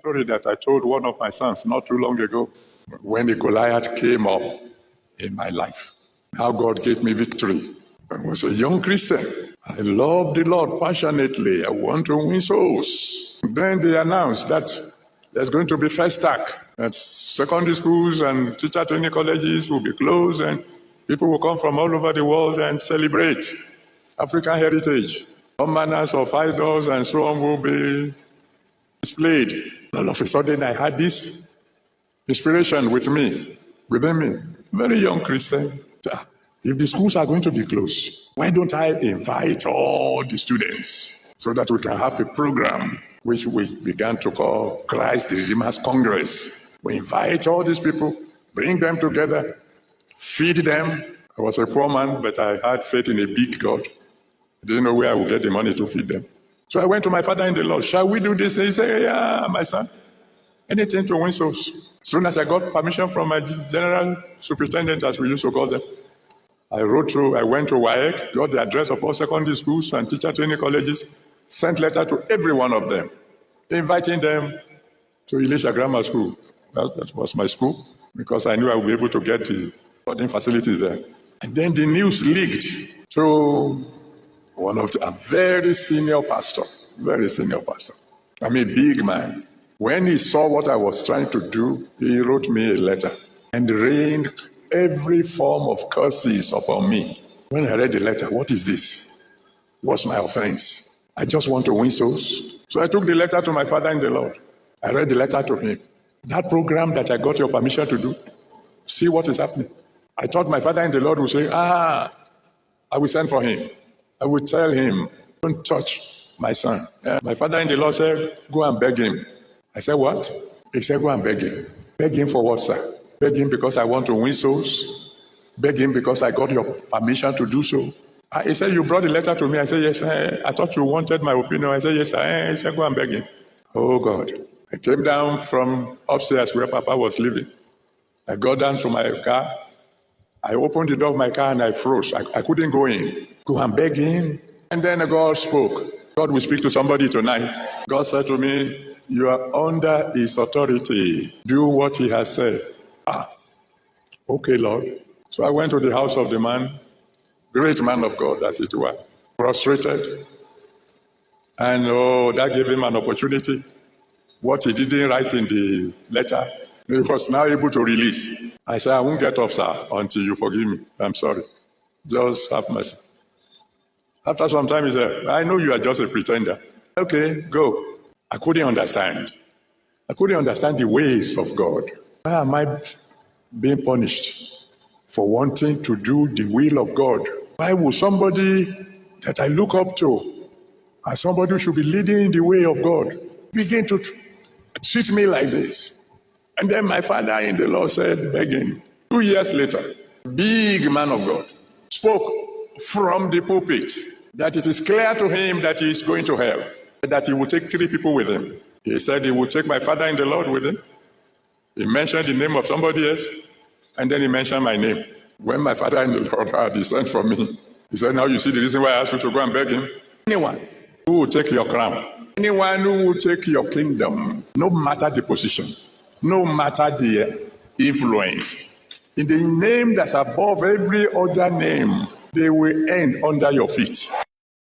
story that I told one of my sons not too long ago when the Goliath came up in my life. How God gave me victory. I was a young Christian. I love the Lord passionately. I want to win souls. Then they announced that there's going to be first stack, that secondary schools and teacher training colleges will be closed and people will come from all over the world and celebrate African heritage. All manners of idols and so on will be displayed. All of a sudden I had this inspiration within me. Very young Christian. If the schools are going to be closed, why don't I invite all the students so that we can have a program which we began to call Christ the Redeemer's Congress. We invite all these people, bring them together, feed them. I was a poor man, but I had faith in a big God. I didn't know where I would get the money to feed them. So I went to my father in the Lord. Shall we do this? He said, yeah, my son. Anything to win souls. As soon as I got permission from my general superintendent, as we used to call them, I went to WAEC, got the address of all secondary schools and teacher training colleges, sent letter to every one of them, inviting them to Elisha Grammar School. That was my school, because I knew I would be able to get the boarding facilities there. And then the news leaked to one of a very senior pastor. I mean, big man. When he saw what I was trying to do, he wrote me a letter and rained every form of curses upon me. When I read the letter, what is this? What's my offense? I just want to win souls. So I took the letter to my father in the Lord. I read the letter to him. That program that I got your permission to do, see what is happening. I thought my father in the Lord would say, I will send for him. I will tell him, don't touch my son. My father in the Lord said, go and beg him. I said, what? He said, go and beg him. Beg him for what, sir? Beg him because I want to win souls. Beg him because I got your permission to do so. He said, you brought the letter to me. I said, yes. I thought you wanted my opinion. I said, yes. He said, go and beg him. Oh, God. I came down from upstairs where Papa was living. I got down to my car. I opened the door of my car and I froze. I couldn't go in. Go and beg him. And then God spoke. God will speak to somebody tonight. God said to me, you are under his authority. Do what he has said. Okay, Lord. So I went to the house of the man, great man of God, as it were, frustrated. And that gave him an opportunity. What he didn't write in the letter, he was now able to release. I said, I won't get up, sir, until you forgive me. I'm sorry. Just have mercy. After some time, he said, I know you are just a pretender. Okay, go. I couldn't understand. I couldn't understand the ways of God. Why am I being punished for wanting to do the will of God? Why would somebody that I look up to and somebody who should be leading the way of God begin to treat me like this? And then my father in the Lord said, begging. 2 years later, big man of God spoke from the pulpit that it is clear to him that he is going to hell, that he will take 3 people with him. He said he would take my father in the Lord with him. He mentioned the name of somebody else, and then he mentioned my name. When my father in the Lord had, he sent for me. He said, now you see the reason why I asked you to go and beg him. Anyone who will take your crown, anyone who will take your kingdom, no matter the position, no matter the influence, in the name that's above every other name, they will end under your feet.